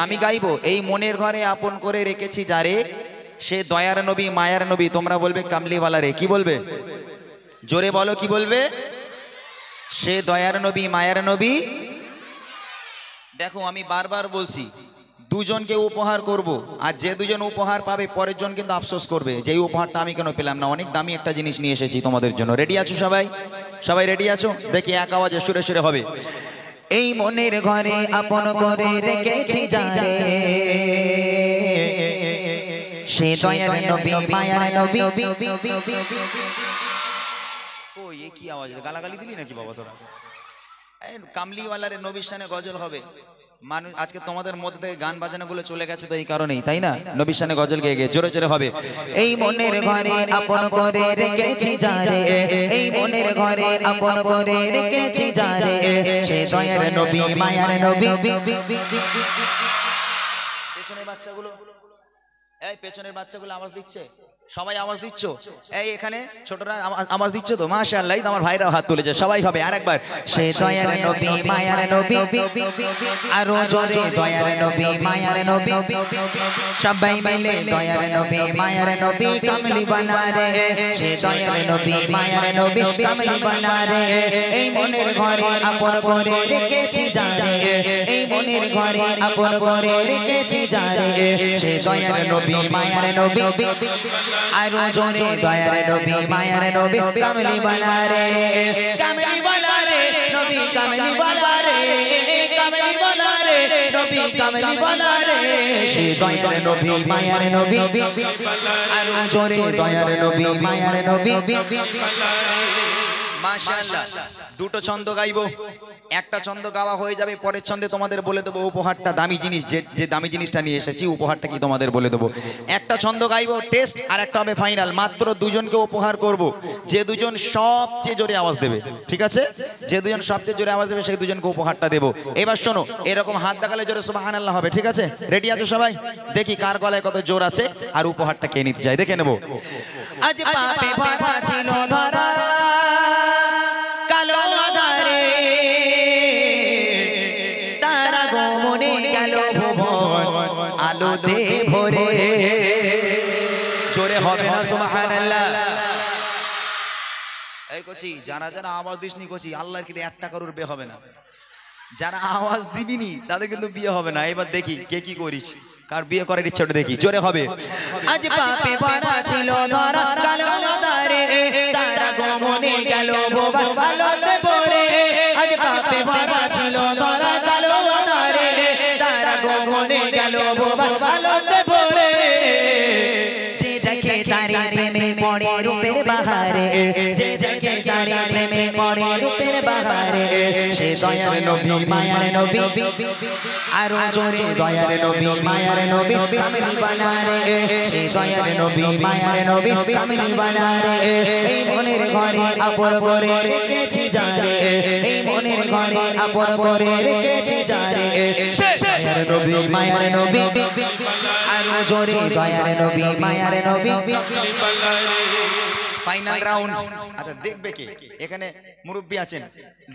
আমি গাইবো এই মনের ঘরে আপন করে রেখেছি যারে, সে দয়ার নবী মায়ার নবী। তোমরা বলবে কামলিওয়ালা রে, কি বলবে? জোরে বলো, কি বলবে? সে দয়ার নবী মায়ার নবী। দেখো আমি বারবার বলছি, দুজনকে উপহার করব, আর যে দুজন উপহার পাবে পরের জন কিন্তু আফসোস করবে যে এই উপহারটা আমি কেন পেলাম না। অনেক দামি একটা জিনিস নিয়ে এসেছি তোমাদের জন্য। রেডি আছো সবাই? সবাই রেডি আছো? দেখি এক আওয়াজে সুরে সুরে হবে। এই মনের ঘরে আপন করে রেখেছি যারে, সে দয়ার নবী মায়ার নবী। ও এ কি আওয়াজ? গালাগালি দিলি নাকি বাবা তোরা? কামলিওয়ালার নবীর শানে গজল হবে। মানুষ আজকে তোমাদের মধ্যে থেকে গান বাজানো গুলো চলে গেছে তো এই কারণেই, তাই না? নবীর শানে গজল গেয়ে গিয়ে জোরে জোরে হবে। এই মনের ঘরে আপন করে রেখেছি যারে, এই মনের ঘরে আপন করে রেখেছি যারে, সে দয়ার নবী মায়ার নবী। পেছনের বাচ্চাগুলো, এই পেছনের বাচ্চাগুলো আওয়াজ দিচ্ছে? সবাই আওয়াজ দিচ্ছ? এই এখানে ছোটরা আওয়াজ দিচ্ছ তো? মাশাআল্লাহ, আমার ভাইরা হাত তুলেছে। সবাই হবে আরেকবার। সে দয়ার নবী মায়ার নবী, আরো জোরে দয়ার নবী মায়ার নবী। সবাই মিলে দয়ার নবী মায়ার নবী কামলি বানা রে, সে দয়ার নবী মায়ার নবী কামলি বানা রে। এই মনের ঘরে আপন করে রেখেছি যারে, এই মনের ঘরে আপন করে রেখেছি যারে, সে দয়ার নবী মায়ার নবী। আরো জোরে দয়ার নবী মায়ার নবী কামলি বানা রে, কামলি বানা রে নবী কামলি বানা রে, কামলি বানা রে নবী কামলি বানা রে, সে দয়ার নবী মায়ার নবী। আরো জোরে দয়ার নবী মায়ার নবী। মাশাআল্লাহ, দুটো ছন্দ গাইবো। একটা ছন্দ গাওয়া হয়ে যাবে, পরের ছন্দে তোমাদের বলে দেবো উপহারটা, দামি জিনিস যে দামি জিনিসটা নিয়ে এসেছি উপহারটা কি তোমাদের বলে দেবো। একটা ছন্দ গাইবো টেস্ট, আর একটা হবে ফাইনাল। মাত্র দুজনকে উপহার করব, যে দুজন সবচেয়ে জোরে আওয়াজ দেবে। ঠিক আছে? যে দুজন সবচেয়ে জোরে আওয়াজ দেবে সেই দুজনকে উপহারটা দেবো। এবার শোনো, এরকম হাত দেখালে জোরে সুবহানাল্লাহ হবে। ঠিক আছে? রেডি আছো সবাই? দেখি কার গলায় কত জোর আছে আর উপহারটা কে নিতে যায় দেখে নেবো। আজ পাপে ভরা ছিল ধরা কালো আধারে, তারা গমনে গেল ভুবন আলোতে ভরে। জোরে হবে না সুবহানাল্লাহ? এই কচি, যারা যারা আওয়াজ দিসনি কচি, আল্লাহর কিন্তু একটা কারোর বিয়ে হবে না। যারা আওয়াজ দিবিনি তাদের কিন্তু বিয়ে হবে না। এবার দেখি কে কি করিস, কার বিয়ে করার ইচ্ছা দেখি। জোরে হবে। আজ পাপে ভরা ছিল ধরা কালো আধারে, তারা গমনে গেল ভুবন আলোতে ভরে। আজ পাপে ভরা ছিল ধরা কালো আধারে, তারা গমনে গেল ভুবন আলোতে ভরে। যে দেখে তারে প্রেমে পড়ে রূপের বাহারে, যে দেখে তারে প্রেমে পড়ে রূপের বাহারে, সে দয়ার নবী মায়ার নবী। আরো জোরে দয়ার নবী মায়ার নবী কামলি বানা রে, সে দয়ার নবী মায়ার নবী কামলি বানা রে। এই মনের ঘরে আপন করে রেখেছি যারে, এই মনের ঘরে আপন করে রেখেছি যারে, সে দয়ার নবী মায়ার নবী। আরো জোরে দয়ার নবী মায়ার নবী। Final round. আচ্ছা দেখবে কে? এখানে মুরব্বী আছেন,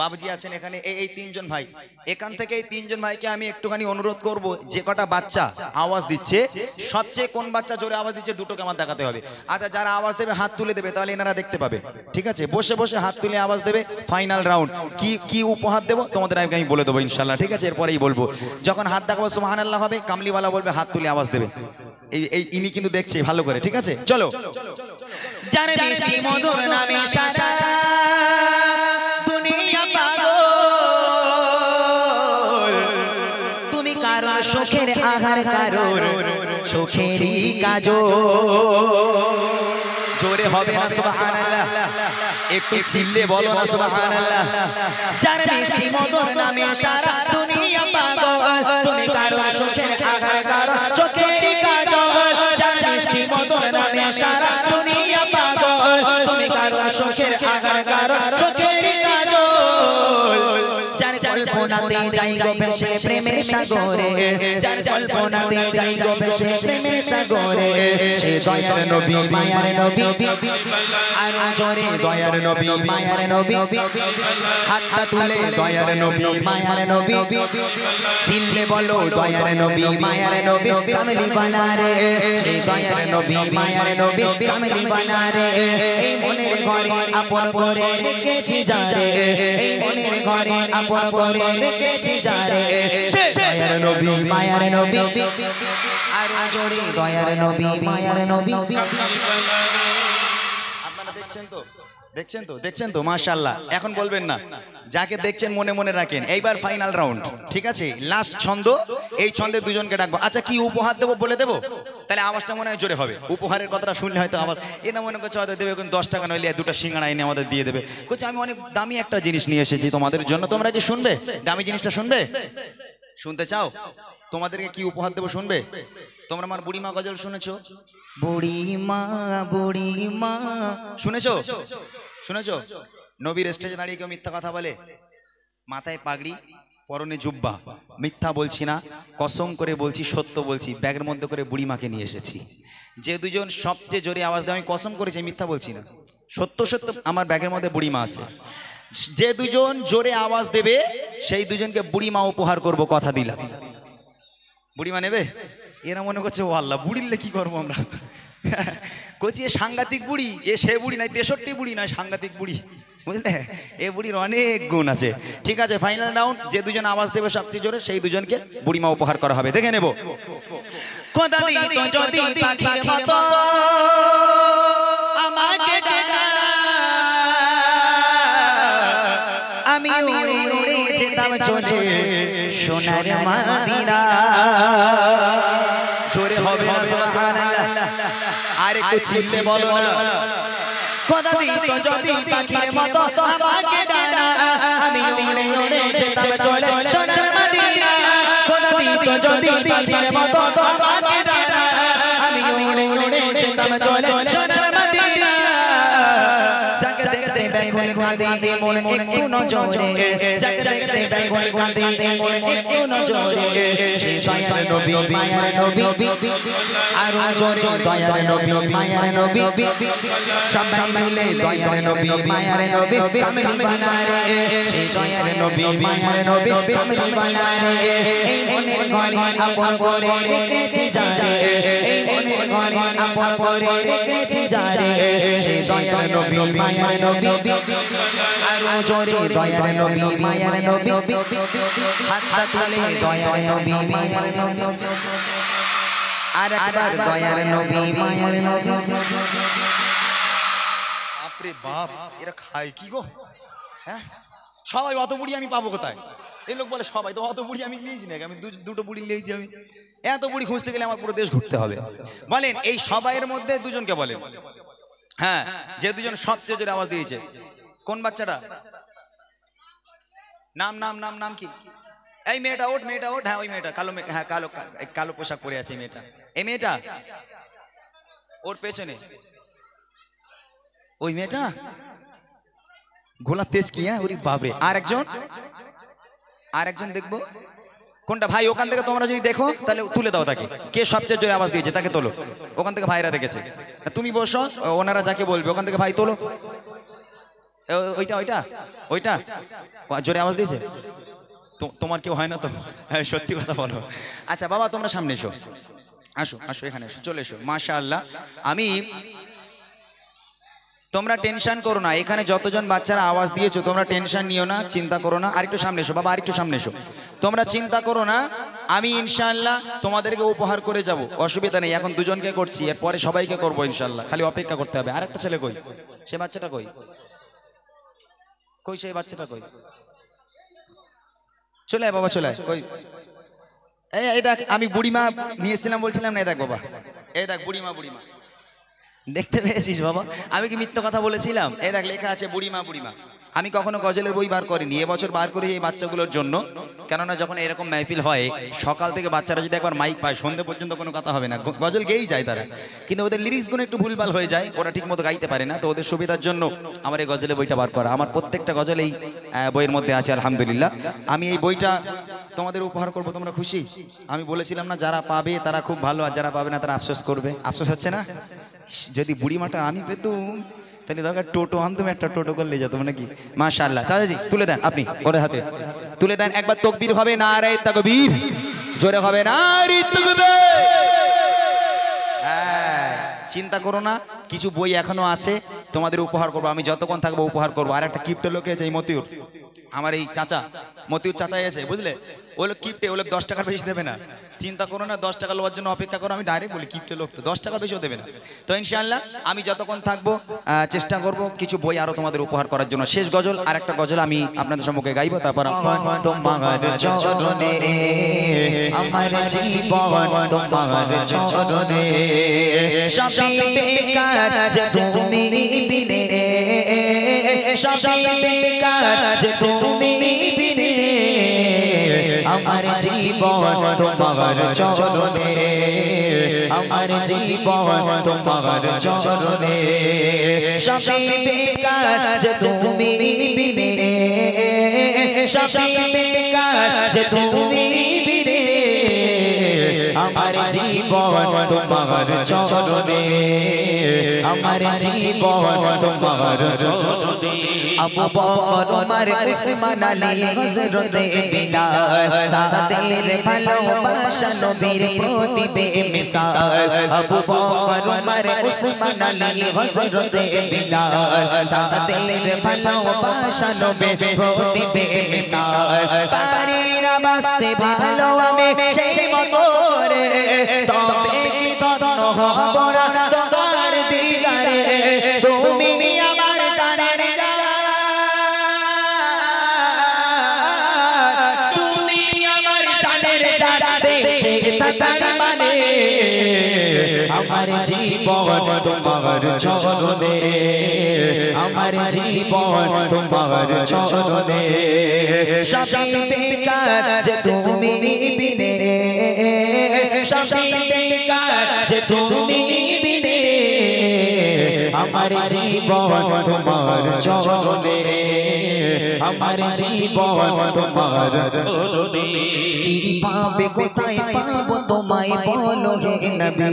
বাবুজি আছেন, এখানে এই তিনজন ভাই। এখান থেকে এই তিনজন ভাইকে আমি একটুখানি অনুরোধ করব, যে কটা বাচ্চা আওয়াজ দিচ্ছে সবচেয়ে কোন বাচ্চা জোরে আওয়াজ দিচ্ছে দুটোকে আমার দেখাতে হবে। আচ্ছা যারা আওয়াজ দেবে হাত তুলে দেবে, তাহলে এনারা দেখতে পাবে। ঠিক আছে? বসে বসে হাত তুলে আওয়াজ দেবে। Final round. কি কি উপহার দেবো তোমাদের আমি বলে দেবো ইনশাল্লাহ। ঠিক আছে? এরপরেই বলবো। যখন হাত দেখাবো সুবহানাল্লাহ হবে, কামলিওয়ালা বলবে হাত তুলে আওয়াজ দেবে। এই ইনি কিন্তু দেখছে ভালো করে। ঠিক আছে? চলো। যার মিষ্টি মধুর নামে সারা দুনিয়া পাগল, তুমি কারোর সুখের আহার, কারোর সুখেরই কাজল। জোরে হবে না সুবহানাল্লাহ? একটু চিল্লে বলো না সুবহানাল্লাহ? যার মিষ্টি মধুর নামে সারা দুনিয়া পাগল, তুমি কারোর সুখের আহার, কারোর সুখেরই কাজল। যার মিষ্টি মধুর নামে সারা দুনিয়া পাগল, তুমি কারোর সুখের আহার, কারোর সুখেরই কাজল। যার কল্পনাতে যাই গো ভেসে প্রেমের সাগরে যার কল্পনাতে যাই গো ভেসে প্রেমের সাগরে সে দয়ার নবী মায়ার নবী আর জোরে দয়ার নবী মায়ার নবী হাতটা তুলে দয়ার নবী মায়ার নবী চিনলে বলো দয়ার নবী মায়ার নবী কামলি বানা রে সে দয়ার নবী মায়ার নবী কামলি বানা রে এই মনের ঘরে আপন করে রেখেছি যারে এই মনের ঘরে আপন করে রেখেছি যারে সে দয়ার নবী মায়ার নবী আর জোরে দয়ার নবী মায়ার নবী। আপনারা দেখছেন তো মাশাআল্লাহ। এখন বলবেন না, যাকে দেখছেন মনে মনে রাখেন। এইবার ফাইনাল রাউন্ড, ঠিক আছে? লাস্ট ছন্দ, এই ছন্দে দুজনকে ডাকবো। আচ্ছা কি উপহার দেবো বলে দেবো? তাহলে আওয়াজটা মনে হয় জোরে হবে। উপহারের কথাটা শুনলে হয়তো আওয়াজ এ না মনে করছে হয়তো দেবে 10 টাকা নইলে দুটো সিঙ্গাড়া এনে আমাদের দিয়ে দেবে। বলছে আমি অনেক দামি একটা জিনিস নিয়ে এসেছি তোমাদের জন্য, তোমরা কি শুনবে? দামি জিনিসটা শুনবে? শুনতে চাও? তোমাদেরকে কি উপহার দেবো শুনবে? তোমরা আমার বুড়িমা গজল শুনেছো? বুড়িমা বুড়িমা শুনেছো? শুনেছো? নবীর স্টেজে দাঁড়িয়ে কেউ মিথ্যা কথা বলে? মাথায় পাগড়ি, পরনে জুব্বা, মিথ্যা বলছি না, কসম করে বলছি, সত্য বলছি, ব্যাগের মধ্যে করে বুড়িমাকে নিয়ে এসেছি। যে দুজন সবচেয়ে জোরে আওয়াজ দেয়, আমি কসম করেছি, মিথ্যা বলছি না, সত্য সত্য আমার ব্যাগের মধ্যে বুড়িমা আছে। যে দুজন জোরে আওয়াজ দেবে সেই দুজনকে বুড়িমা উপহার করব, কথা দিলাম। বুড়িমা নেবে? এরা মনে করছে ও আল্লাহ বুড়িলে কি করবো আমরা। কচি এ সাংঘাতিক বুড়ি, এ সে বুড়ি নয়, 63 বুড়ি নয়, সাংঘাতিক বুড়ি, বুঝলে? এ বুড়ির অনেক গুণ আছে। ঠিক আছে, ফাইনাল রাউন্ড, যে দুজন আওয়াজ দেবে সবচেয়ে জোরে সেই দুজনকে বুড়িমা উপহার করা হবে। দেখে নেব। খোদা দিত যদি পাখির মতো আমাকে ডানা, আমি উড়ে উড়ে যেতাম চলে সোনার মদিনা। জোরে হবে না সুবহানাল্লাহ, আর একটু চিল্লে বলো না। খোদা দিত যদি পাখির মতো আমাকে ডানা, আমি উড়ে উড়ে যেতাম চলে সোনার মদিনা। খোদা দিত যদি পাখির মতো আমাকে ডানা, আমি উড়ে উড়ে যেতাম চলে সোনার মদিনা। যাকে দেখতে বেগুন কাঁদে মন একটু নজরে, যাকে দেখতে বেগুন কাঁদে মন একটু নজরে, সে দয়ার নবী মায়ার নবী আর জোরে দয়ার নবী মায়ার নবী। সবাই মিলে দয়ার নবী মায়ার নবী কামলি বানা রে, সে দয়ার নবী মায়ার নবী কামলি বানা রে। এই মনের ঘরে আপন করে রেখেছি যারে, এই মনের ঘরে আপন করে রেখেছি যারে, সে দয়ার নবী মায়ার নবী আর জোরে দয়ার নবী মায়ার নবী। হাতটা তুলে দয়ার নবী মায়ার নবী, আর একবার দয়ার নবী মায়ার নবী। বাপরে বাপ, এরা খায় কি গো? হ্যাঁ, সবাই অত বুড়ি আমি পাবো কোথায়? এই লোক বলে সবাই তো অত বুড়ি আমি নিয়েছি নাকি, আমি দুটো বুড়ি নিয়েছি। আমি এত বুড়ি খুঁজতে গেলে আমার পুরো দেশ ঘুরতে হবে। বলেন এই সবাইয়ের মধ্যে দুজনকে বলেন, হ্যাঁ, যে দুজন সবচেয়ে জোরে আওয়াজ দিয়েছে। কোন বাচ্চাটা? নাম নাম নাম নাম কি? এই মেয়েটা ওঠ, মেয়েটা ওঠ। হ্যাঁ ওই মেয়েটা, কালো, হ্যাঁ কালো, কালো পোশাক পরে আছে মেয়েটা। এই মেয়েটা ওর পেছনে, ওই মেয়েটা গোলা তেজ কি? হ্যাঁ ওরে বাপরে। আর একজন দেখবো কোনটা? ভাই ওখান থেকে তোমরা যদি দেখো তাহলে তুলে দাও তাকে। কে সবচেয়ে জোরে আওয়াজ দিয়েছে তাকে তোলো। ওখান থেকে ভাইরা দেখেছে, তুমি বসো, ওনারা যাকে বলবে ওখান থেকে ভাই তোলো। ওইটা ওইটা ওইটা জোরে আওয়াজ দিয়েছে। তোমার কেউ হয় না তো? হ্যাঁ সত্যি কথা বলো। আচ্ছা বাবা তোমরা সামনে এসো, আসো আসো, এখানে এসো, চলে এসো। মাশাআল্লাহ। আমি, তোমরা টেনশন করো না, এখানে যতজন বাচ্চারা আওয়াজ দিয়েছো তোমরা টেনশন নিও না, চিন্তা করো না। আরেকটু সামনে এসো বাবা, আরেকটু সামনে এসো। তোমরা চিন্তা করো না, আমি ইনশাআল্লাহ তোমাদেরকে উপহার করে যাব, অসুবিধা নেই। এখন দুজনকে করছি, এরপরে সবাইকে করবো ইনশাআল্লাহ, খালি অপেক্ষা করতে হবে। আরেকটা ছেলে কই? সে বাচ্চাটা কই? কই সেই বাচ্চাটা কই? চলে আয় বাবা, চলে আয়। কই? এই দেখ, আমি বুড়িমা নিয়েছিলাম বলছিলাম না, এই দেখ বাবা, এই দেখ বুড়িমা। বুড়িমা দেখতে পেয়েছিস বাবা? আমি কি মিথ্যা কথা বলেছিলাম? এই দেখ লেখা আছে বুড়িমা। বুড়িমা আমি কখনো গজলের বই বার করিনি, এবছর বার করি এই বাচ্চাগুলোর জন্য। কেননা যখন এরকম মাহফিল হয়, সকাল থেকে বাচ্চারা যদি একবার মাইক পায় সন্ধ্যে পর্যন্ত কোনো কথা হবে না, গজল গেয়েই যায় তারা। কিন্তু ওদের লিরিক্সগুলো একটু ভুলভাল হয়ে যায়, ওরা ঠিক মতো গাইতে পারে না। তো ওদের সুবিধার জন্য আমার এই গজলের বইটা বার করা। আমার প্রত্যেকটা গজল এই বইয়ের মধ্যে আছে আলহামদুলিল্লাহ। আমি এই বইটা তোমাদের উপহার করব, তোমরা খুশি? আমি বলেছিলাম না যারা পাবে তারা খুব ভালো, আর যারা পাবে না তারা আফসোস করবে। আফসোস হচ্ছে না? যদি বুড়ি মাটা আমি পেতুম তাহলে দরকার টোটো আনতুম, একটা টোটো করলে যেত নাকি। মাশাআল্লাহ। চাচাজি তুলে দেন, আপনি ওর হাতে তুলে দেন। একবার তাকবীর হবে, নারে তাকবীর, জোরে হবে নারে তাকবীর। হ্যাঁ, চিন্তা করো না, কিছু বই এখনো আছে, তোমাদের উপহার করবো। আমি যতক্ষণ থাকবো উপহার করবো। আর একটা কিপ্টে লোক আছে এই মতিউর, আমার এই চাচা মতিউর চাচা আছে বুঝলে, ওই লোক কিপ্টে, ওই লোক 10 টাকার বেশি দেবে না। চিন্তা করো না, 10 টাকা লওয়ার জন্য অপেক্ষা করো। আমি ডাইরেক্ট বলি কিপ্টে লোক তো 10 টাকা বেশিও দেবে না। তো ইনশাআল্লাহ আমি যতক্ষণ থাকবো চেষ্টা করব কিছু বই আরো তোমাদের উপহার করার জন্য। শেষ গজল, আর একটা গজল আমি আপনাদের সম্মুখে গাইবো, তারপর তোমার চরণে আমার জীবন, তোমার চরণে সবই বেকার যে তুমি বিনে, সবই বেকার যে তুমি বিনে, আমার জীবন তোমার চরণে, আমার জীবন তোমার চরণে সবই বেকার যে তুমি বিনে, সবই বেকার যে তুমি বিনে, আমার জীবন তোমার চরণে, আমার জীবন তোমার চরণে। আবু বকর ওমর উসমান আলী হযরত বিলাল, তাদের ভালোবাসা নবীর প্রতি বেমিসাল। আবু বকর ওমর উসমান আলী হযরত বিলাল, তাদের ভালোবাসা নবীর প্রতি বেমিসাল। পারি না বাঁচতে ভালো আমি সেই মতো করে, তবে কি ধন্য হব না তোমার দিদারে, তুমি আমার জানের জান, তুমি আমার জানের জান, বেঁচে থাকার মানে আমার জীবন তোমার চরণে, আমার জীবন তোমার চরণে সবই বেকার যে তুমি বিনে, সবই বেকার যে তুমি বিনে, আমার জীবন তোমার চরণে, আমার জীবন তোমার চরণে। কি পাবে কোথায় পাবো তোমায় বলো হে নবী,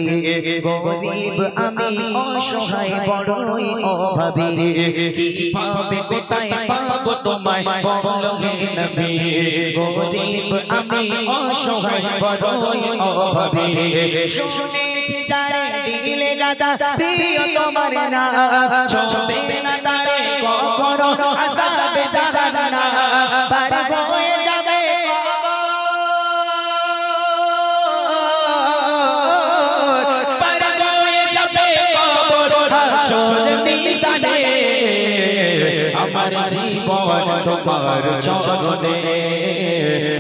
গরিব আমি অসহায় বড়ই অভাবী। কি পাবে কোথায় পাবো তোমায় বলো হে নবী, গরিব আমি অসহায় বড়ই অভাবী। শুনেছি যারে দিলে গাদা প্রিয় তোমার না, ছবে না তারে কখনো আযাবে জাহান্নাম, পার হয়ে যাবে পার হয়ে যাবে কবর হাসর মিজানে, আমার জীবন তোমার চরণে,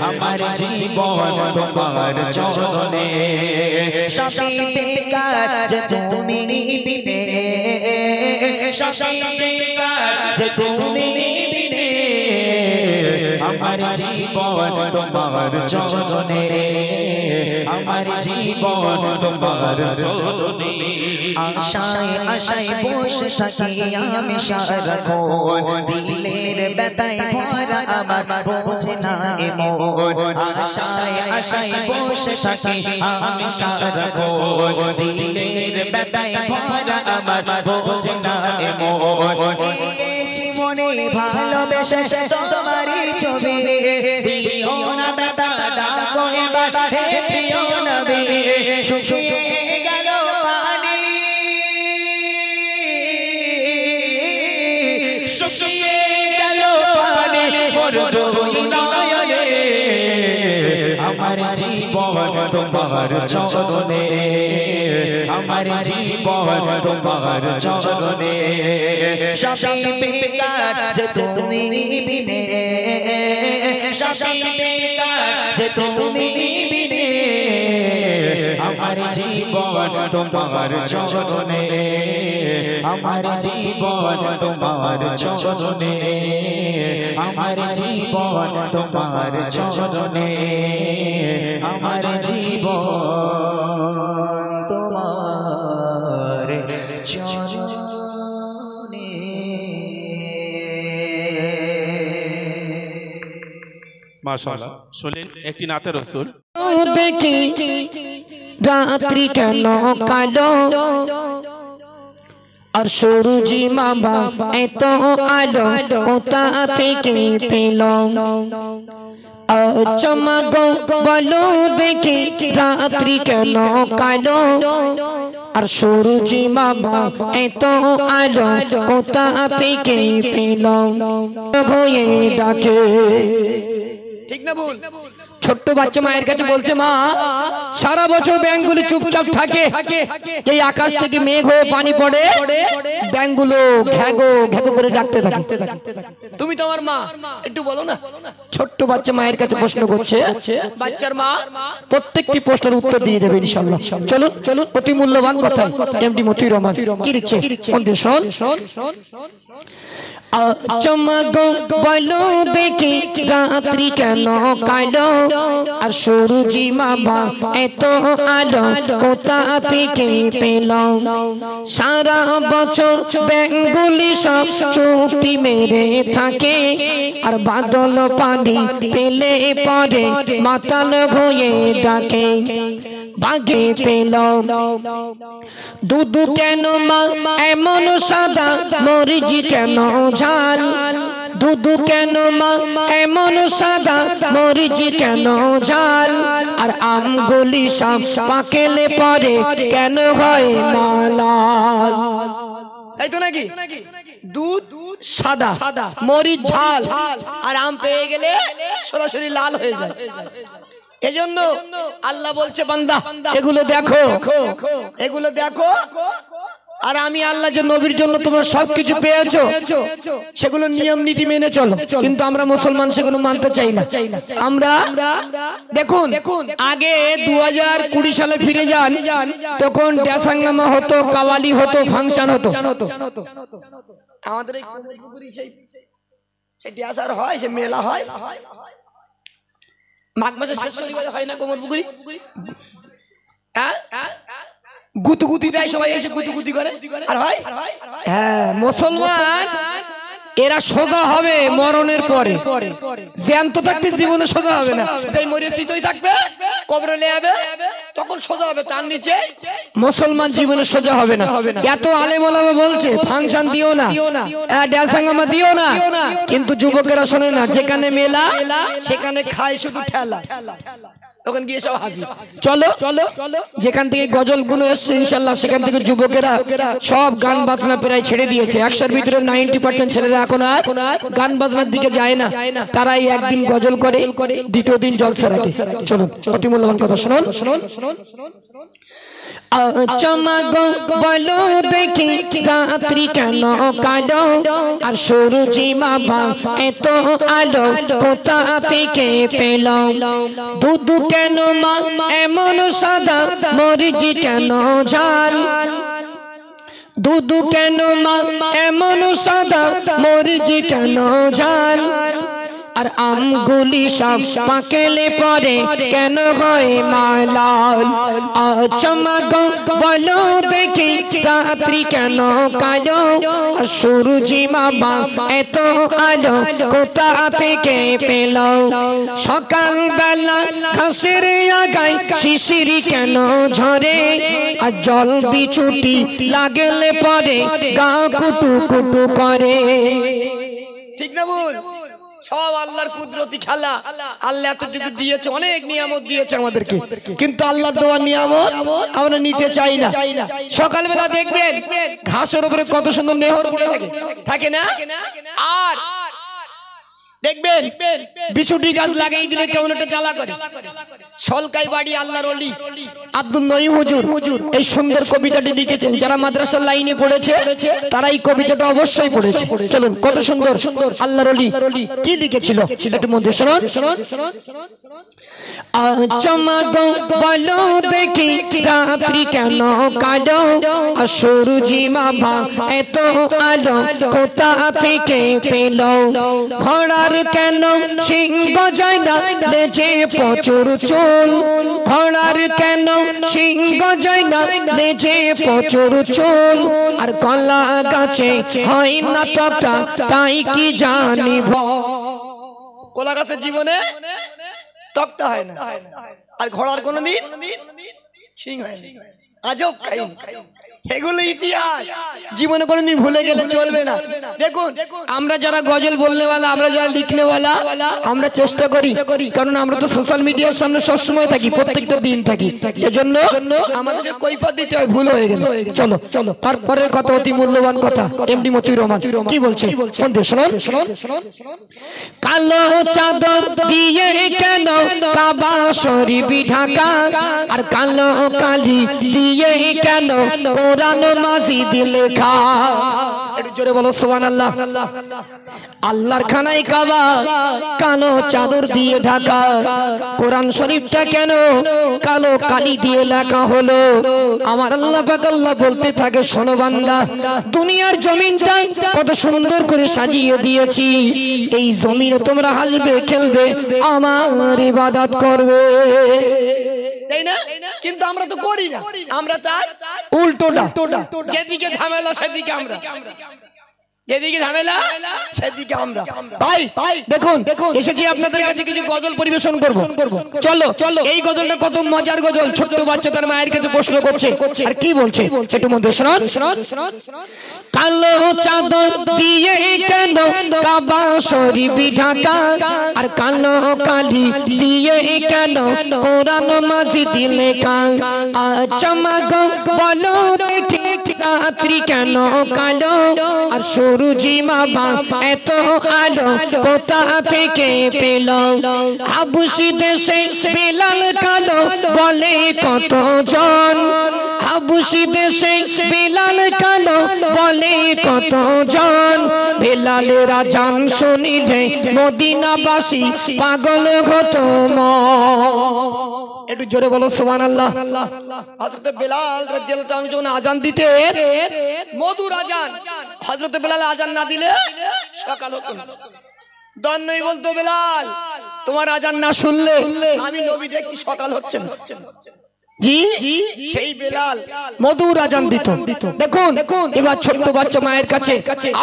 আমার জীবন তোমার চরণে সবই বেকার যে তুমি বিনে, সবই বেকার যে তুমি বিনে, আমার জীবন তোমার চরণে, আমার জীবন তোমার চরণে। আশায় আশায় বসে থাকি আমি সারাক্ষণ, দিলের ব্যথায় ভরা আমার বোঝে না এমন। আশায় আশায় বসে থাকি আমি সারাক্ষণ, দিলের ব্যথায় ভরা আমার বোঝে না এমন। এঁকেছি মনে ভালোবেসে তোমারই ছবি, দিও না ব্যথা ডাকো এবার হে প্রিয় নবী। শুকিয়ে গেল পানি, শুকিয়ে গেল পানি মোর দুই নয়নে, আমার জীবন তোমার চরণে, আমার জীবন তোমার চরণে সবই বেকার যে তুমি বিনে, সবই বেকার যে তুমি বিনে, আমার জীবন তোমার চরণে, আমার জীবন তোমার চরণে, আমার জীবন তোমার চরণে, আমার জীবন তোমার চরণে। মাশাআল্লাহ শুনলেন একটি নাতে রাসূল। দেখি রাত্রি কেন কালো আর সূরজি মামা এত আলো কোথা থেকে পেল চমগো বলো দেখি রাত্রি কেন কালো আর সূরজি মামা এত আলো কোথা থেকে পেল হয়ে ডাকে ঠিক না ভুল ছোট্ট বাচ্চা মায়ের কাছে বলছে মা সারা বছর ব্যাঙগুলো চুপচাপ থাকে এই আকাশ থেকে মেঘ হয়ে পানি পড়ে ব্যাঙগুলো ঘ্যাগো ঘ্যাগো করে ডাকতে থাকে তুমি তো আমার মা একটু বলো না ছোট্ট বাচ্চা মায়ের কাছে প্রশ্ন করছে বাচ্চার মা প্রত্যেকটি প্রশ্নের উত্তর দিয়ে দেবে ইনশাআল্লাহ চলুন চলুন অতি মূল্যবান কথা এমডি মতিউর রহমান কি লিখছে শোন চমগো বলো দেখি রাত্রি কেন কালো আর সূরজি মামা এত আলো কোথা থেকে পেল সারা বছর ব্যাঙগুলি সব চুপটি মেরে থাকে আর বাদল পানি পেলে পরে মাতাল হয়ে ডাকে বাগে পেল দুধ কেন মা এমন সাদা মরিচি কেন ঝাল দুধ কেন মা এমন সাদা মরিচি কেন ঝাল আর আমগুলি সব পাকেলে পরে কেন হয় না লাল তাই তো নাকি দুধ সাদা মরিচ ঝাল আর আম পেয়ে গেলে সরাসরি লাল হয়ে যায় এজন্য আল্লাহ বলছে বান্দা এগুলো দেখো এগুলো দেখো আর আমি আল্লাহ যে নবীর জন্য তোমরা সবকিছু পেয়েছো সেগুলো নিয়ম নীতি মেনে চলো কিন্তু আমরা মুসলমান সেগুলো মানতে চাই না আমরা দেখুন আগে 2020 সালে ফিরে যান তখন ড্যাসাঙ্গামা হতো কাওয়ালি হতো ফাংশন হতো আমাদের এই পুকুরি সেই ড্যাসার হয় সে মেলা হয় মাঘ মাসে শেষ শনিবারে হয় না কোমর পুকুরি হ্যাঁ গুতুগুতি দেয় সবাই এসে গুতুগুতি করে আর হয় হ্যাঁ মুসলমান এরা সোজা হবে মরণের পরে জ্যান্ত থাকতে জীবনে সোজা হবে না যেই মরে চিতই থাকবে কবরে লেয়াবে তখন সোজা হবে তার নিচে মুসলমান জীবনে সোজা হবে না এত আলেম ওলামা বলছে ফাংশন দিও না ড্যাসাঙ্গামা দিও না কিন্তু যুবকেরা শোনে না যেখানে মেলা সেখানে খায় শুধু ঠেলা তখন গিয়ে সব হাজির চলো যেখান থেকে গজল গুলো এসছে ইনশাআল্লাহ সেখান থেকে যুবকেরা সব গান বাজনা প্রায় ছেড়ে দিয়েছে 100-এর ভিতরে 90% ছেলেরা এখন আর গান বাজনার দিকে যায় না তারাই একদিন গজল করে দ্বিতীয় দিন জলসা রাখে চলুন অতি মূল্যবান কথা শুনুন চমগো বলো দেখি রাত্রি কেন কালো আর সূরজি মামা এত আলো কোথা থেকে পেল দুধ কেন মা এমন সাদা মরিচি কেন ঝাল দুধ কেন মা এমন সাদা মরিচি কেন ঝাল আর আমগুলি সব পাকেলে পরে কেন হয় মালাল চমগো বলো দেখি রাত্রি কেন কালো আর সূরজি মামা এত আলো কোথা থেকে পেল সকাল বেলা ঘাসের আগায় শিশিরি কেন ঝরে আর জল বিছুটি লাগলে পরে গা কুটু কুটু করে ঠিক না বল সব আল্লাহর কুদরতি খেলা আল্লাহ এতটুকু দিয়েছে অনেক নিয়ামত দিয়েছে আমাদেরকে কিন্তু আল্লাহর দেওয়া নিয়ামত আমরা নিতে চাই না সকালবেলা দেখবেন ঘাসের উপরে কত সুন্দর নেহর পড়ে থাকে না আর দেখবেন বিছুটি গাছ লাগাই দিলে কেমন একটা জ্বালা করে সলকাই বাড়ি আল্লাহর ওলি আব্দুল নঈম হুজুর এই সুন্দর কবিতাটি লিখেছেন যারা মাদ্রাসার লাইনে পড়েছে তারা এই কবিতাটা অবশ্যই পড়েছে চলুন কত সুন্দর আল্লাহর ওলি কি লিখেছিল একটু মধ্যে শুনুন চমগো বলো দেখি রাত্রি কেন কালো আর সূরজি মামা এত আলো কোথা থেকে পেল ঘোড়ার কেন সিংহ যায় না লেজে প্রচুর চুল ঘোড়ার কেন সিংহ যায় না লেজে প্রচুর চুল আর কলা গাছে হয় না তথা তাই কি জানিব কলা গাছের জীবনে তক্তা হয় না, আর ঘোড়ার কোনোদিন শিং হয় না। আজব কাহিনী, এগুলো ইতিহাস, জীবনে কোনোদিন ভুলে গেলে চলবে না। দেখুন আমরা যারা গজল বলনেওয়ালা, আমরা যারা লিখনেওয়ালা, আমরা চেষ্টা করি, কারণ আমরা তো সোশ্যাল মিডিয়ার সামনে সবসময় থাকি, প্রত্যেকটা দিন থাকি, এজন্য আমাদের কৈফিয়ত দিতে হয় ভুল হয়ে গেল। চলো চলো তারপরের কথা, অতি মূল্যবান কথা, এমডি মতিউর রহমান কি বলছে বন্ধু শুনুন। কালো চাদর দিয়ে কেন কাবা শরীফ ঢাকা, আর কালো কালি দিয়ে কেন কোরআন মাজিদ লেখা। একটু জোরে বলো সুবহানাল্লাহ। আল্লাহর খানায় কাবা কালো চাদর দিয়ে ঢাকা, কোরআন শরীফটা কেন কালো কালি দিয়ে লেখা হলো? আমার আল্লাহ পাক আল্লাহ বলতে থাকে, শোনো বান্দা, দুনিয়ার জমিনটা কত সুন্দর করে সাজিয়ে দিয়েছি, এই জমিনে তোমরা হাসবে খেলবে আমার ইবাদত করবে, তাই না? কিন্তু আমরা তো করি না, আমরা তার উল্টোটা, যেদিকে ঝামেলা সেদিকে আমরা, যেদিকে ঝামেলা সেদিকে আমরা। ভাই দেখুন এসেছি আপনাদের কাছে কিছু গজল পরিবেশন করব। চলো এই গজলটা কত মজার গজল, ছোট্ট বাচ্চা তার মায়ের কাছে প্রশ্ন করছে, আর কি বলছে একটু মধ্যে শুনুন। কালো চাদর দিয়ে কেন কাবা শরীফ ঢাকা, আর কালো কালি দিয়ে কেন কোরআন মাজিদ লেখা। আচ্ছা মাগো বলো দেখি রাত্রি কেন কালো, আর সূরজি বাবা এত আলো কোথা থেকে পেল? হাবশি দেশে বেলাল কালো বলে কত জন, হাবশি দেশে বেলাল কালো বলে কত জন, বেলালের আজান শুনিলে মদিনাবাসী পাগল হতো মন। একটু জোরে বলো সুবহানাল্লাহ। হযরত বেলাল রাদিয়াল্লাহু তাআলা যখন আজান দিতেন, মধুর আজান, হযরত বেলাল আজান না দিলে সকাল হতো না। দন্নই বলতো, বেলাল তোমার আজান না শুনলে আমি নবী দেখছি সকাল হচ্ছে না। জি সেই বেলাল মধুর আজান দিত। দেখুন এবার ছোট্ট বাচ্চা মায়ের কাছে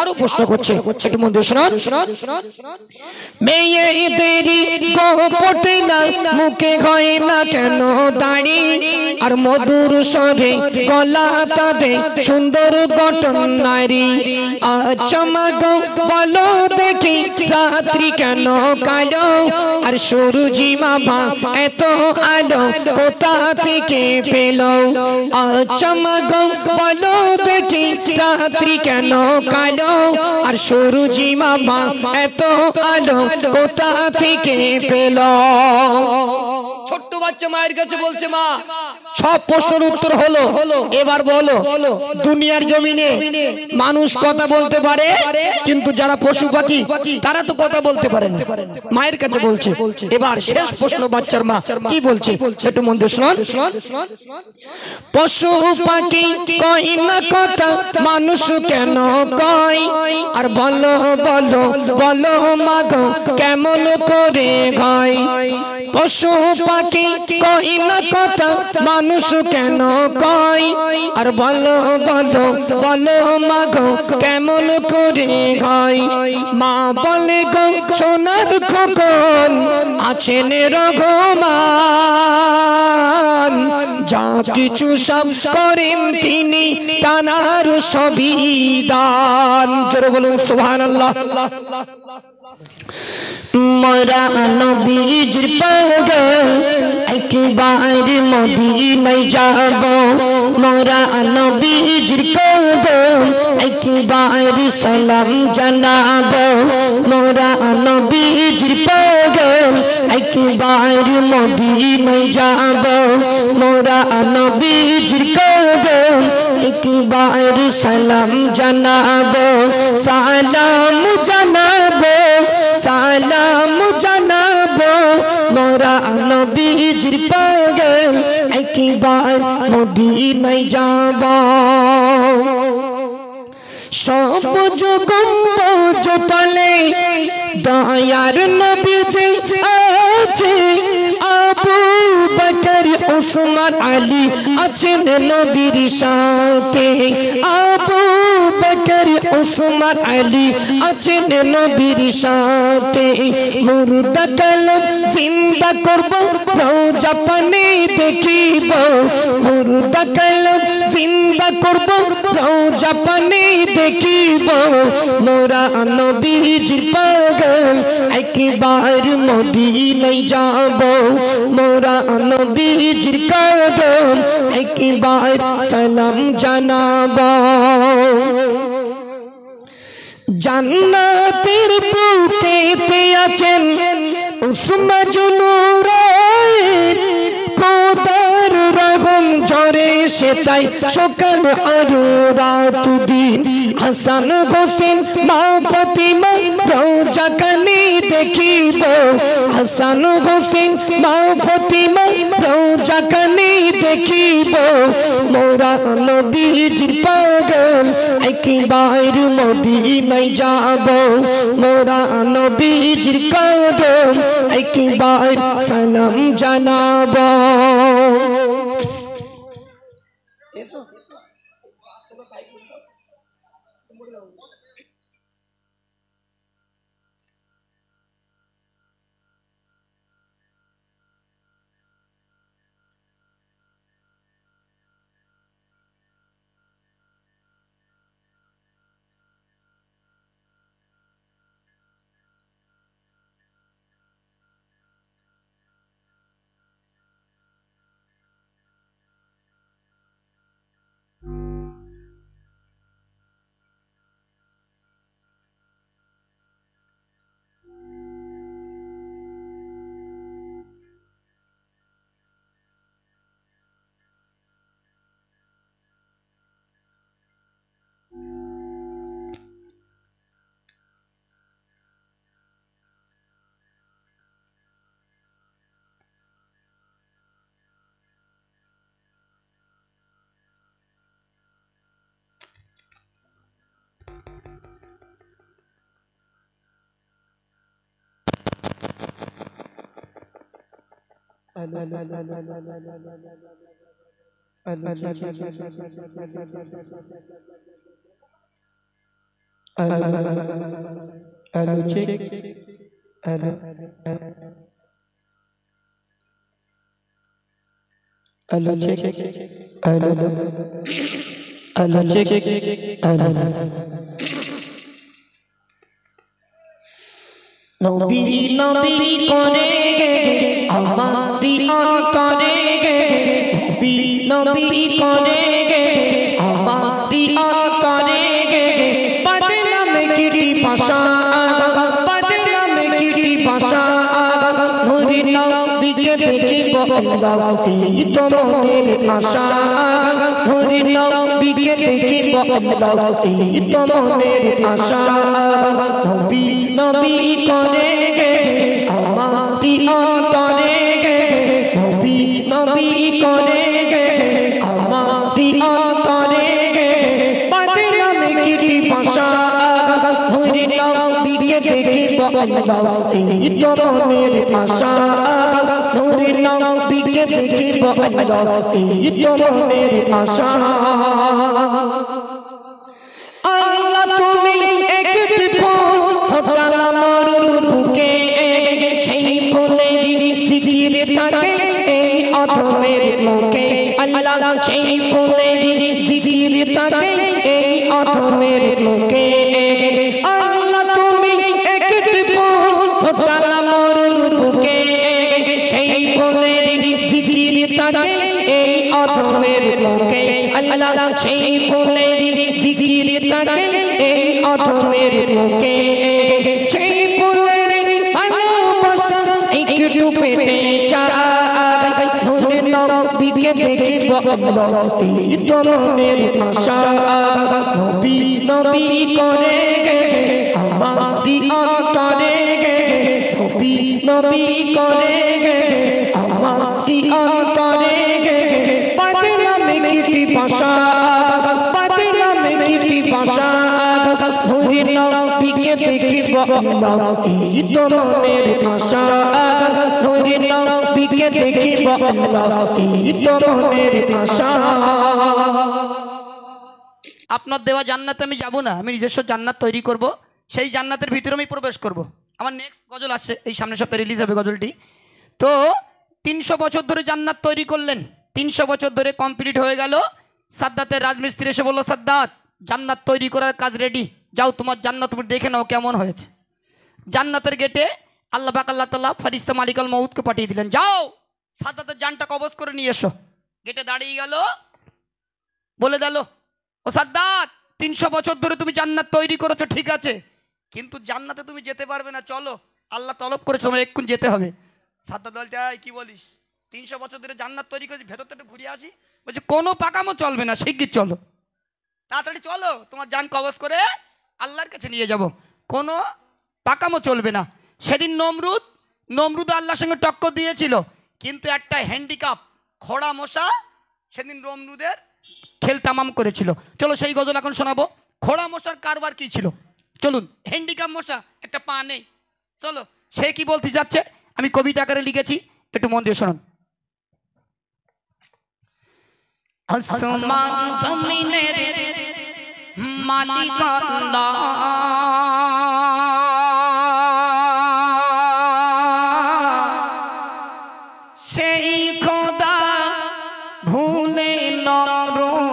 আরো প্রশ্ন করছে, একটু মন দিয়ে শুনুন। মেয়েদেরই কপটে না মুখে হয় না কেন দাড়ি, আর মধুর স্বরে গলা তাদের সুন্দর গঠন নারী। আচ্ছা মাগো বলো দেখি রাত্রি কেন কালো, আর সূরজি বাবা এত আলো কোথা থেকে পেল? আচ্ছা মাগো বলো দেখি রাত্রি কেন কালো, আর সূরজি বাবা এত আলো কোথা থেকে পেল? ছোট্ট বাচ্চা মায়ের কাছে বলছে, মা সব প্রশ্নের উত্তর হলো, এবার বলো দুনিয়ার জমিনে মানুষ কথা বলতে পারে, কিন্তু যারা পশু পাখি তারা তো কথা বলতে পারে না। মায়ের কাছে বলছে, এবার শেষ প্রশ্ন বাচ্চার মা কি বলছে একটু মন দিয়ে শুনুন। পশু পাখি কই না কথা, মানুষ কেন কয়? আর বলো বলো বলো মাগো কেমন করে হয়? পশু পাখি কই না কথা, মানুষ কেন কয়? আর বলো বলো বলো মাগো কেমন করে হয়? মা বলে গো সোনার খোকন আছেন রঘুমান, যা কিছু সব করেন তিনি তানার সবই দান। জোরে বলুন সুবহানাল্লাহ। মোরা নবীজির পাগল একবার মদিনায় যাব, মোরা নবীজির কদম একবার সালাম জানাব, মোরা নবীজির পাগল একবার মদিনায় যাব, মোরা নবীজির কদম একবার সালাম জানাব, সালাম জানাব, সালাম জানাব, মোরা নবীজির পাগল একবার মদিনায় যাব। সবুজ গম্বুজ তলে দয়ার নবীজি আছে আবু বকর উসমান আলী আছেন নবীর সাথে আবু বকর উসমান আলী আছেন নবীর সাথে মুর্দা কলম জিন্দা করব রওজা পানে দেখিব মুর্দা কলম জিন্দা করব রওজা পানে দেখিব মোরা নবীজির পাগল একবার মদিনায় যাব মোরা নবীজির কদম একবার সালাম জানাব জান্নাতের বুকেতে আছেন উসমান জুনুরাইন খোদার রহম ঝরে সে তাই সকাল আর রাত দিন হাসান হোসেন মা ফাতিমা রওজা কানে দেখিব হাসান হোসেন মা ফাতিমা রওজা কানে দেখিব মোরা নবীজির পাগল একবার মদিনায় যাব মোরা নবীজির কদম একবার সালাম জানাব নবী নবী করে আমারি অন্তরে নবী নবী করে আমারি অন্তরে বদলাম কিটি ভাষা বদলাম কিটি ভাষা নূরে নবীকে দেখিব আল্লাহ এই তো মনের আশা নূরে নবীকে দেখিব আল্লাহ এই তো মনের আশা নবী নবী করে আমারি অন্তরে নবী নবী করে আমারি অন্তরে বদলাম কিটি ভাষা নূরে নবীকে দেখিব আল্লাহ এই তো মনের আশা নূরে নবীকে দেখিব আল্লাহ এই তো মনের আশা আল্লাহ তুমি একটি ফুল ফোটালা মরুর বুকে সেই ফুলের জিকির থাকে এই অধমের মুখে আল্লাহ সেই ফুলের জিকির থাকে এই অধমের মুখে আল্লাহ তুমি একটি ফুল ফোটালা মরুর বুকে সেই ফুলের জিকির থাকে এই অধমের মুখে আল্লাহ সেই ফুলের জিকির থাকে এই অধমের মুখে সেই ফুলের ভালোবাসা একটু পেতে চাই নূরে নবীকে দেখিব আল্লাহ এই তো মনের আশা নবী নবী করে আমারি অন্তরে নবী নবী করে আমারি অন্তরে বদলাম কিটি ভাষা বদলাম কিটি ভাষা আল্লাহ এই তো মনের আশা নূরে নবীকে দেখিব আল্লাহ এই তো মনের আশা। আপনার দেওয়া জান্নাতে আমি যাব না, আমি নিজস্ব জান্নাত তৈরি করব, সেই জান্নাতের ভিতরে আমি প্রবেশ করব। আমার নেক্সট গজল আসছে, এই সামনের সপ্তাহে রিলিজ হবে গজলটি। তো 300 বছর ধরে জান্নাত তৈরি করলেন, 300 বছর ধরে কমপ্লিট হয়ে গেল। সাদ্দাতের রাজমিস্ত্রি এসে বলল, সাদ্দাত জান্নাত তৈরি করার কাজ রেডি, যাও তোমার জান্নাত তুমি দেখে নাও কেমন হয়েছে। জান্নাতের গেটে আল্লাহ পাক আল্লাহ তাআলা ফেরেশতা মালিকুল মউতকে পাঠিয়ে দিলেন, যাও সাদ্দাতের জানটা কবজ করে নিয়ে এসো। গেটে দাঁড়িয়ে গেল, বলে দিল, ও সাদ্দাত 300 বছর ধরে তুমি জান্নাত তৈরি করেছো ঠিক আছে, কিন্তু জান্নাতে তুমি যেতে পারবে না, চলো আল্লাহ তলব করেছে তোমার এক্ষুন যেতে হবে। সাদ্দাত বলছে, কি বলিস, 300 বছর ধরে জান্নাত তৈরি করেছি, ভেতরটা একটু ঘুরে আসি। বলছে, কোনো পাকামো চলবে না, শিগগির চলো, তাড়াতাড়ি চলো, তোমার জান কবজ করে আল্লাহর কাছে নিয়ে যাব, কোনো পাকামো চলবে না। সেদিন নমরুদ আল্লাহর সঙ্গে টক্কর দিয়েছিল, কিন্তু একটা হ্যান্ডিক্যাপ খোড়া মশা সেদিন নমরুদের খেল তামাম করেছিল। চলো সেই গজল এখন শোনাবো। খোড়া মশার কারবার কি ছিল, চলুন। হ্যান্ডিক্যাপ মশা, একটা পা নেই, চলো সে কি বলতে যাচ্ছে আমি কবিতা আকারে লিখেছি, একটু মন দিয়ে শুনুন। আসমান জমিনের মালিক আল্লাহ, সেই খোদা ভুলে নমরুদ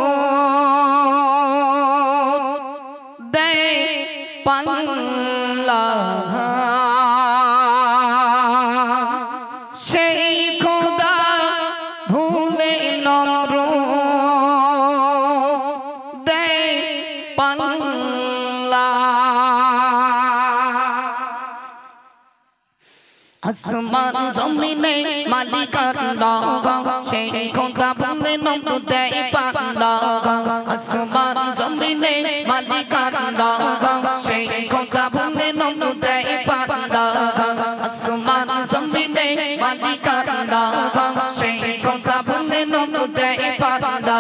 দেয় পাল্লা, সেই খোদা ভুলে নমরুদ দেয় পাল্লা। আসমান জমিনে মালিক আল্লাহ, সেই খোদা ভুলে নমরুদ দেয় পাল্লা। আসমান জমিনে মালিক আল্লাহ, সেই খোদা ভুলে নমরুদ দেয় পাল্লা। আসমান জমিনে মালিক আল্লাহ, সেই খোদা ভুলে নমরুদ দেয় পাল্লা।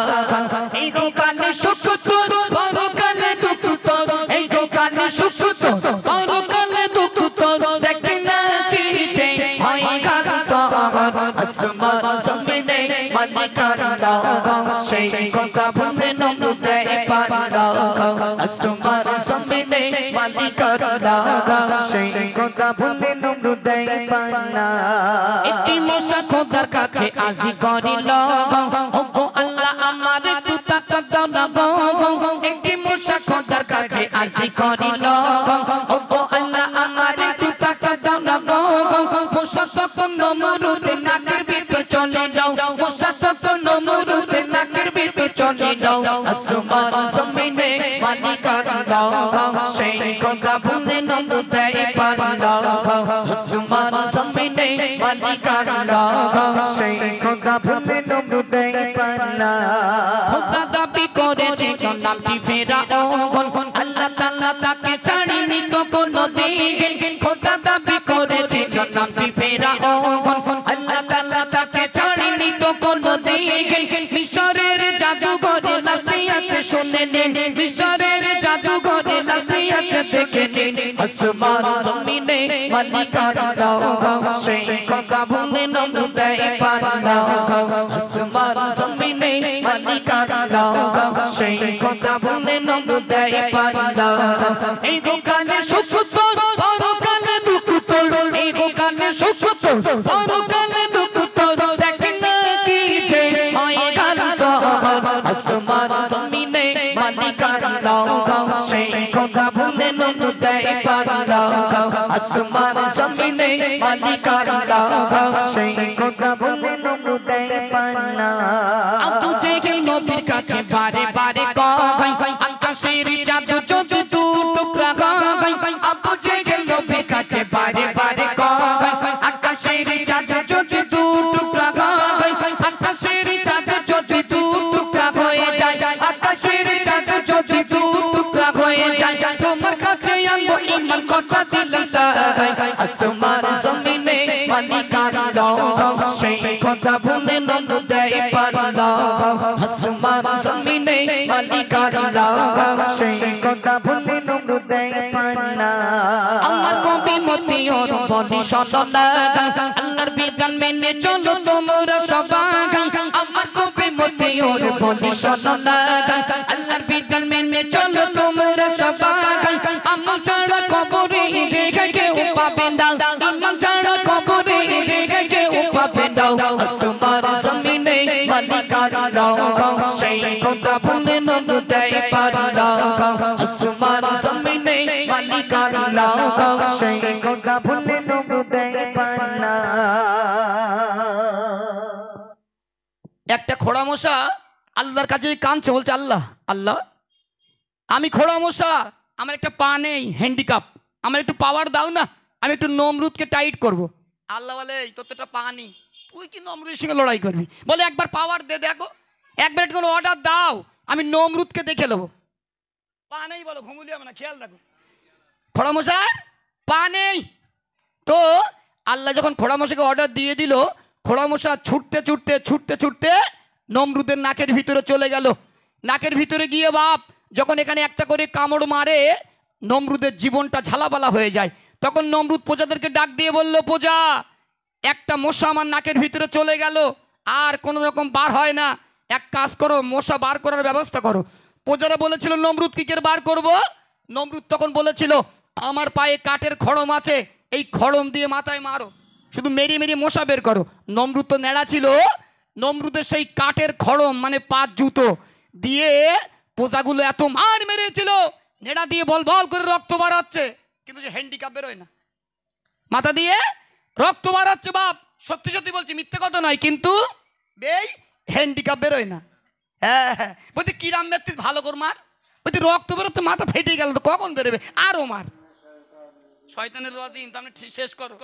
এই কালে সুখ তোর, পরকালে দুঃখ তোর, এই কালে সুখ তোর, পরকালে দুঃখ তোর, দেখে না কি যে হয় গাত। আসমান জমিনে মালিক আল্লাহ, সেই খোদা ভুলে নমরুদ দেয় পাল্লা। আসমান জমিনে মালিক আল্লাহ, সেই খোদা ভুলে নমরুদ দেয় পাল্লা। একটি মশা খোদার কাছে আজি করিল, ওগো আল্লাহ আমার একটু তাকাত দাও না গো। একটি মশা খোদার কাছে আজি করিল, ওগো আল্লাহ আমার একটু তাকাত দাও না গো। মশা তখন নমরুদ নাকের ভিতর চলে যাও, মশা তখন নমরুদ নাকের ভিতর চলে যাও। আসমান জমিনে মালিক আল্লাহ, সেই খোদা ভুলে নমরুদ দেয় পাল্লা। আসমান জমিনে মালিক আল্লাহ, সেই খোদা ভুলে নমরুদ দেয় পাল্লা। খোদা দাবি করেছে নামটি ফেরাউন, আল্লাহ তাআলা তাকে ছাড়েনি তো কোনদিন। খোদা দাবি করেছে নামটি ফেরাউন, আল্লাহ তাআলা তাকে ছাড়েনি তো কোনদিন। মিশরের জাদুঘরে লাশটি আছে শুনে নিন, মিশরের জাদুঘরে লাশটি আছে দেখে নিন। আসমান জমিনে মালিক আল্লাহ, সেই খোদা ভুলে নমরুদ দেয় পাল্লা। আসমান জমিনে মালিক আল্লাহ, সেই খোদা ভুলে নমরুদ দেয় পাল্লা। এই কালে সুখ তোর, পরকালে দুঃখ তোর, এই কালে সুখ তোর, পরকালে দুঃখ তোর, দেখে না কি যে হয় গাত। আসমান জমিনে মালিক আল্লাহ, সেই খোদা ভুলে নমরুদ দেয় পাল্লা। আসমান জমিনে মালিক আল্লাহ, সেই খোদা ভুলে নমরুদ দেয় পাল্লা। আবু জেহেল নবীর কাছে বারে বারে কয়, আকাশের চাঁদ যদি দু টুকরা হয়। আবু জেহেল নবীর কাছে বারে বারে কয়, আকাশের চাঁদ যদি দু টুকরা হয়। আকাশের চাঁদ যদি দু টুকরা হয়ে যায়, আকাশের চাঁদ যদি দু টুকরা হয়ে যায়, তোমার কাছে আনবো ঈমান কথা দিলাম তাই। আসমান জমিনে মালিক আল্লাহ, সেই খোদা ভুলে নমরুদ দেয় পাল্লা। আল্লাহ আসমান জমিনে মালিক আল্লাহ সেই কথা ভুলে নমরুদ দেয় পান্না আমার কবি মতিউর বলি শোনা আল্লাহর বিধান মেনে চলো তোমরা সবাই আমার কবি মতিউর বলি শোনা আল্লাহর বিধান মেনে চলো তোমরা সবাই আমার ছাড়া কবরে রেখে কেউ পাবে না আমার ছাড়া কবরে রেখে কেউ পাবে না আসমান জমিনে মালিক আল্লাহ সেই কথা ভুলে নমরুদ দেয় পান্না আসমান জমিনে মালিক আল্লাহ সেই কথা ভুলে নমরুদ দেয় পান্না একটা খোড়া মশা আল্লাহর কাছে কাঁদছে, বলছে আল্লাহ আল্লাহ আমি খোড়া মশা, আমার একটা পা নেই, হ্যান্ডিক্যাপ, আমার একটু পাওয়ার দাও না, আমি একটু নমরুদকে টাইট করব। আল্লাহ বলে এই তোর তো একটা পা নেই, তুই কি নমরুদের সঙ্গে লড়াই করবি? বলে একবার পাওয়ার দে দেখো, একবার একটু অর্ডার দাও, আমি নমরুদকে দেখে নেবো। পা নেই বলো, ঘুমুলি হবে না, খেয়াল রাখো। খোড়া মশার পা নেই। তো আল্লাহ যখন খোড়া মশাকে অর্ডার দিয়ে দিল, খোড়া মশা ছুটতে ছুটতে ছুটতে ছুটতে নমরুদের নাকের ভিতরে চলে গেল। নাকের ভিতরে গিয়ে বাপ যখন এখানে একটা করে কামড় মারে, নমরুদের জীবনটা ঝালাপালা হয়ে যায়। তখন নমরুদ প্রজাদেরকে ডাক দিয়ে বলল, প্রজা একটা মশা আমার নাকের ভিতরে চলে গেল, আর কোনো রকম বার হয় না, এক কাজ করো, মশা বার করার ব্যবস্থা করো। প্রজারা বলেছিল নমরুদ কি করে বার করব? নমরুদ তখন বলেছিল, আমার পায়ে কাঠের খড়ম আছে, এই খড়ম দিয়ে মাথায় মারো, শুধু মেরি মেরি মশা বের করো। নমরুদ তো নেড়া ছিল, নমরুদের সেই কাঠের খড়ম মানে 5 জুতো দিয়ে প্রজাগুলো এত মার মেরেছিল, নেড়া দিয়ে বল বল করে রক্ত বার হচ্ছে, কিন্তু যে হ্যান্ডিক্যাপ বেরোয় না, মাথা দিয়ে রক্ত বার হচ্ছে। বাপ সত্যি সত্যি বলছি, মিথ্যে কথা নয়, কিন্তু এই হ্যান্ডিক্যাপ বেরোয় না। হ্যাঁ হ্যাঁ, বলছি কিরাম ব্যক্তি ভালো করে মার, বলছি রক্ত বেরোচ্ছে, মাথা ফেটে গেল তো কখন বেরোবে, আরো মার। শয়তানের রাজিম, তুমি শেষ করো।